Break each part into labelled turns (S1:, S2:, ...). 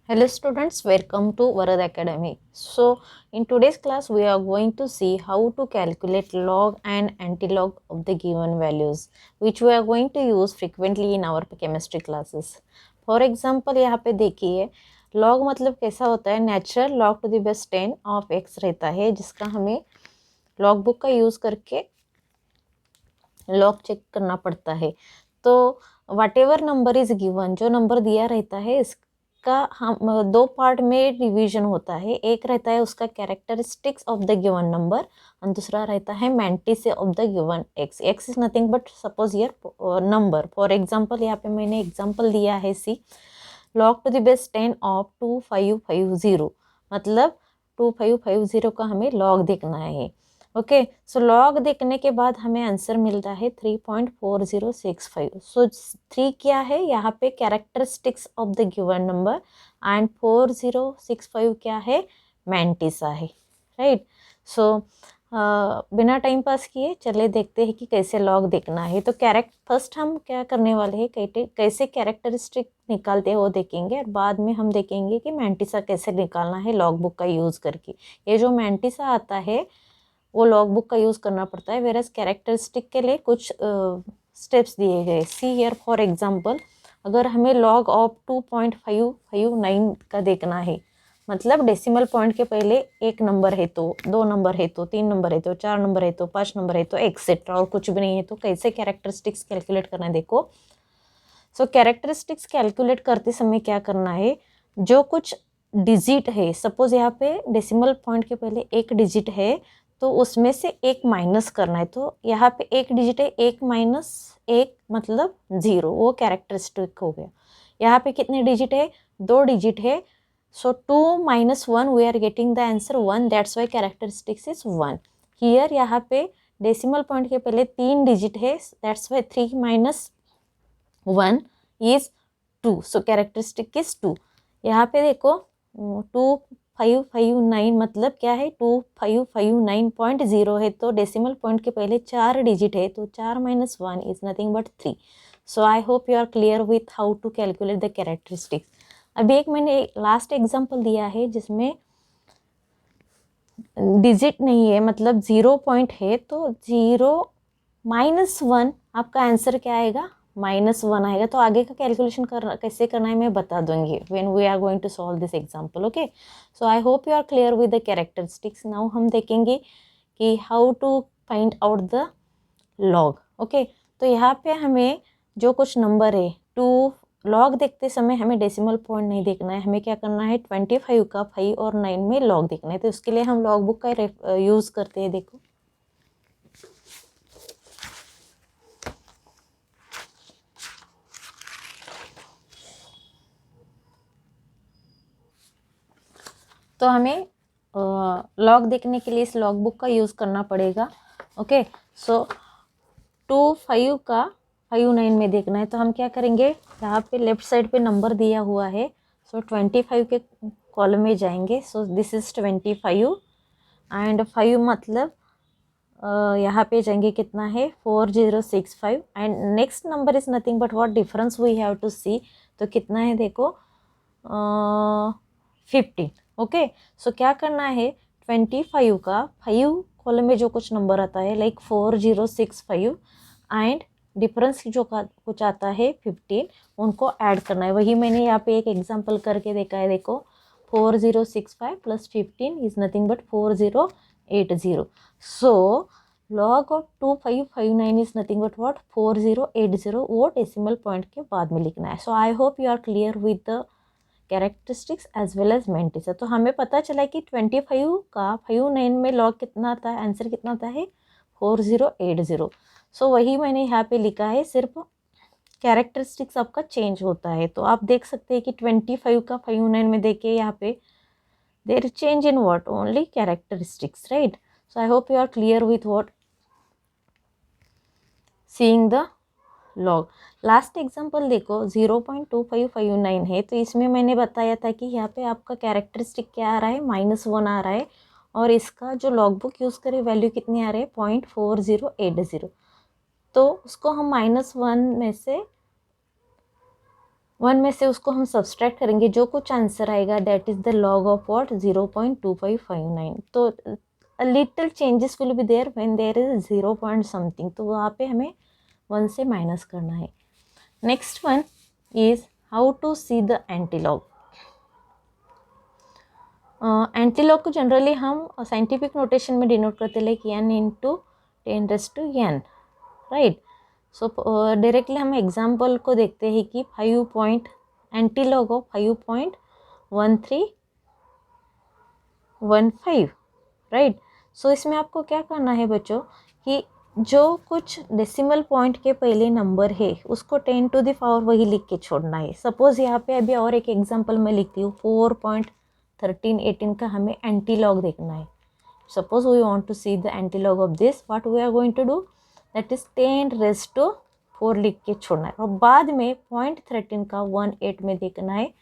S1: Hello students, welcome to Varad Academy. So in today's class we are going to see how to calculate log and antilog of the given values which we are going to use frequently in our chemistry classes. For example यहाँ पे देखिए log मतलब कैसा होता है, natural log to the base 10 of x रहता है जिसका हमें log बुक का यूज़ करके log चेक करना पड़ता है. तो whatever number is given, जो नंबर दिया रहता है इसका हम दो पार्ट में डिवीजन होता है. एक रहता है उसका characteristics of the given number और दूसरा रहता है mantissa of the given X. X is nothing but suppose your number. For example यहाँ पे मैंने एग्जांपल दिया है see log to the base 10 of 2550, मतलब 2550 का हमें log देखना है. ओके, सो लॉग देखने के बाद हमें आंसर मिलता है 3.4065. सो 3 क्या है यहाँ पे, characteristics of the given number, and 4065 क्या है, मैंटिसा है. राइट. सो बिना टाइम पास किए चले देखते हैं कि कैसे लॉग देखना है. तो फर्स्ट हम क्या करने वाले हैं, कैसे कैरेक्टरिस्टिक निकालते हैं वो देखेंगे, और बाद में हम देखेंगे कि मैंटिसा कैसे निकालना है लॉग बुक का यूज़ करके. ये जो मैंटिसा आता है वो लॉग बुक का यूज़ करना पड़ता है, वेरस कैरेक्टरिस्टिक के लिए कुछ स्टेप्स दिए गए. सी हियर फॉर एग्जांपल, अगर हमें लॉग ऑफ 2.559 का देखना है, मतलब डेसिमल पॉइंट के पहले एक नंबर है तो, दो नंबर है तो, तीन नंबर है तो, चार नंबर है तो, पाँच नंबर है तो, एक्सेट्रा, और कुछ भी नहीं है तो कैसे कैरेक्टरिस्टिक्स कैलकुलेट करना है देखो. सो कैरेक्टरिस्टिक्स कैलकुलेट करते समय क्या करना है, जो कुछ डिजिट है, सपोज यहाँ पे डेसिमल पॉइंट के पहले एक डिजिट है तो उसमें से एक माइनस करना है. तो यहाँ पे एक डिजिट है, एक माइनस एक मतलब 0, वो कैरेक्टरिस्टिक हो गया. यहाँ पे कितने डिजिट है, दो डिजिट है. So 2 - 1 we are getting the answer 1, that's why characteristics is 1. Here यहाँ पे डेसिमल पॉइंट के पहले तीन डिजिट है, that's why 3 - 1 is 2. So characteristic is 2. यहाँ पे देखो 2559 मतलब क्या है, 2559.0 है तो डेसिमल पॉइंट के पहले चार डिजिट है तो 4 - 1 is nothing but 3. So I hope you are clear with how to calculate the characteristics. अभी एक मैंने लास्ट एग्जांपल दिया है जिसमें डिजिट नहीं है, मतलब 0 पॉइंट है, तो 0 - 1 आपका आंसर क्या आएगा, -1 आएगा. तो आगे का कैलकुलेशन कैसे करना है मैं बता दूंगी when we are going to solve this example. Okay, so I hope you are clear with the characteristics. Now हम देखेंगे कि how to find out the log. Okay, तो यहाँ पे हमें जो कुछ नंबर है, लॉग देखते समय हमें डेसिमल पॉइंट नहीं देखना है, हमें क्या करना है, 25 का 5 और 9 में लॉग देखना है. तो उसके लिए हम लॉग बुक का यूज़ करते हैं. देखो तो हमें लॉग देखने के लिए इस लॉग बुक का यूज़ करना पड़ेगा. ओके, सो 25 का 59 में देखना है तो हम क्या करेंगे, यहाँ पे लेफ्ट साइड पे नंबर दिया हुआ है, सो 25 के कॉलम में जाएंगे. सो दिस इज 25 एंड 5 मतलब यहाँ पे जाएंगे, कितना है 4065, and next number is nothing but what difference we have to see. तो कितना है देखो 15. ओके, सो क्या करना है, 25 का 5 कॉलम में जो कुछ नंबर आता है लाइक 4065 एंड डिफरेंस जो कुछ आता है 15, उनको ऐड करना है. वही मैंने यहाँ पे एक एग्जांपल करके देखा है. देखो 4065 + 15 is nothing but 4080. So log of 2559 is nothing but what 4080. वो डेसिमल पॉइंट के बाद में लिखना है. So I hope you are clear with the characteristics as well as mantissa. तो हमें पता चला कि 25 का 59 में लॉग कितना आता है, आंसर कितना आता है 4080. सो वही मैंने यहाँ पे लिखा है, सिर्फ कैरेक्टरिस्टिक्स आपका चेंज होता है. तो आप देख सकते हैं कि 25 का 59 में देखिए यहाँ पे there change in what, only characteristics. Right. So I hope you are clear with what seeing the log. Last example देखो 0.2559 है तो इसमें मैंने बताया था कि यहाँ पे आपका कैरेक्टरिस्टिक क्या आ रहा है, -1 आ रहा है, और इसका जो लॉग बुक यूज़ करें वैल्यू कितनी आ रही है 0.4080. तो उसको हम -1 में से 1 में से उसको हम सब्सट्रैक्ट करेंगे, जो कुछ आंसर आएगा that is the log of what 0.2559. तो little changes will be there when there is 0 point something, तो वहाँ पे हमें 1 से माइनस करना है. Next one is how to see the antilog. Antilog को जनरली हम साइंटिफिक नोटेशन में डिनोट करते like n into 10⁻n, right. So directly हम एग्जाम्पल को देखते हैं कि 5 point antilog of 5.1315, right. So इसमें आपको क्या करना है बच्चों कि जो कुछ डेसिमल पॉइंट के पहले नंबर है उसको 10 टू द पावर वही लिख के छोड़ना है. सपोज यहाँ पे अभी और एक एग्जाम्पल मैं लिखती हूँ, 4.1318 का हमें एंटीलॉग देखना है. Suppose we want to see the antilog of this, what we are going to do, that is 10⁻4 लिख के छोड़ना है और बाद में 0.13 का 18 में देखना है.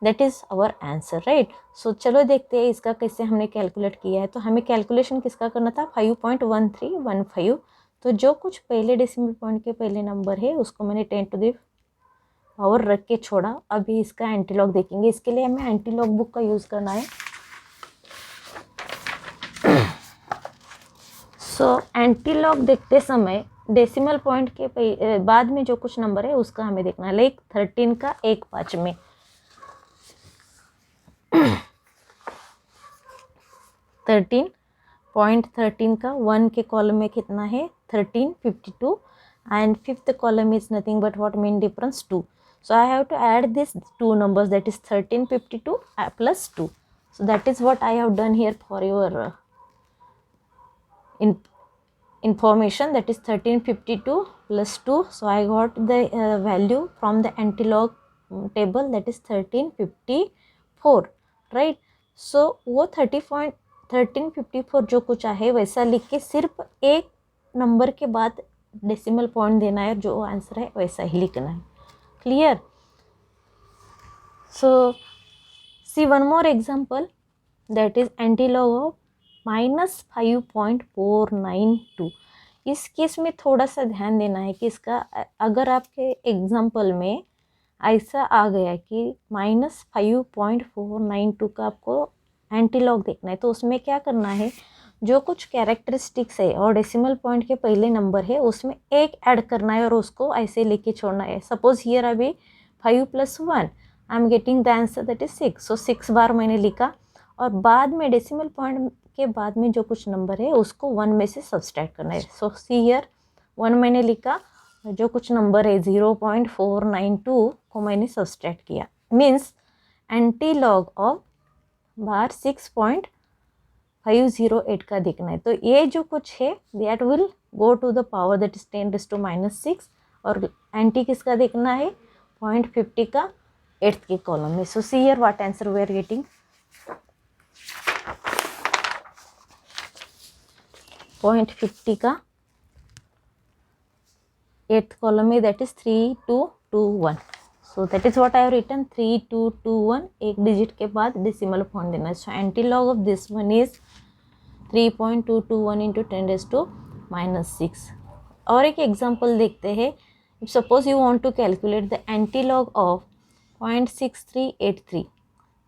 S1: That is our answer, right. So चलो देखते हैं इसका कैसे हमने कैलकुलेट किया है. तो हमें कैलकुलेशन किसका करना था, 5.1315. तो जो कुछ पहले डेसिमल पॉइंट के पहले नंबर है उसको मैंने 10 टू द पावर रख के छोड़ा. अभी इसका एंटीलॉग देखेंगे, इसके लिए हमें एंटीलॉग बुक का यूज़ करना है. सो एंटीलॉग देखते समय डेसिमल पॉइंट के बाद में जो कुछ नंबर है उसका हमें देखना है. लाइक 13 का 1/5 में 13.13 का 1 के कॉलम में कितना है 1352 and fifth column is nothing but what mean difference 2. So I have to add this two numbers, that is 1352 plus 2. So that is what I have done here for your information, that is 1352 plus 2. So I got the value from the antilog table, that is 1354, right. So वो 1354 जो कुछ है वैसा लिख के सिर्फ एक number के बाद डेसिमल पॉइंट देना है, जो आंसर है वैसा ही लिखना है. Clear. So see one more example, that is antilog of -5.492. इस केस में थोड़ा सा ध्यान देना है कि इसका अगर आपके एग्जाम्पल में ऐसा आ गया कि -5.492 का आपको एंटीलॉग देखना है, तो उसमें क्या करना है, जो कुछ कैरेक्टरिस्टिक्स है और डेसिमल पॉइंट के पहले नंबर है उसमें एक ऐड करना है और उसको ऐसे लेके छोड़ना है. सपोज हियर अभी 5 + 1 I am getting the answer that is 6. सो 6 बार मैंने लिखा और बाद में डेसिमल पॉइंट के बाद में जो कुछ नंबर है उसको 1 में से सब्सट्रैक्ट करना है. सो सी हियर 1 मैंने लिखा, जो कुछ नंबर है 0.492 को मैंने सब्सट्रैक्ट किया. मीन्स एंटीलॉग ऑफ बार 6.508 का देखना है. तो ये जो कुछ है that will go to the power that is 10⁻⁻6 और एंटी किसका देखना है 0.50 का 8th के कॉलम में. So see here what answer we are getting, 0.50 का 8th कॉलम में that is 3221. So that is what I have written 3221. एक डिजिट के बाद डेसिमल पॉइंट देना है. So antilog of this one is 3.221 into 10⁻⁻6. और एक एग्जाम्पल देखते हैं. Suppose you want to calculate the antilog of 0.6383.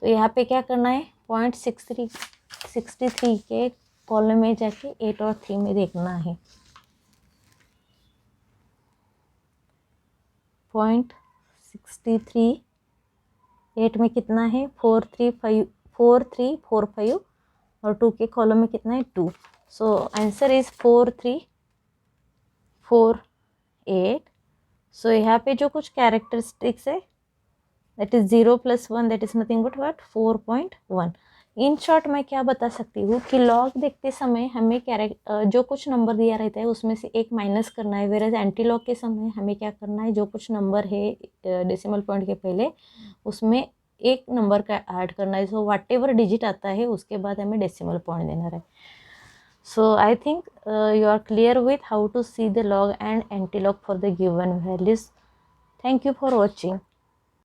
S1: तो यहाँ पे क्या करना है, 0.63 के कॉलम में जाके 8 और 3 में देखना है. 0.63 8 में कितना है 4345 और 2 के कॉलम में कितना है 2. So answer is 4348. सो यहाँ पे जो कुछ कैरेक्टरिस्टिक्स है that is 0 + 1 that is nothing but what 4.1. In short मैं क्या बता सकती हूँ कि लॉग देखते समय हमें जो कुछ नंबर दिया रहता है उसमें से एक माइनस करना है. वेयर एंटीलॉग के समय हमें क्या करना है, जो कुछ नंबर है डेसिमल पॉइंट के पहले उसमें एक नंबर का ऐड करना है. सो व्हाट एवर डिजिट आता है उसके बाद हमें डेसिमल पॉइंट देना है. So I think you are clear with how to see the log and antilog for the given values. Thank you for watching.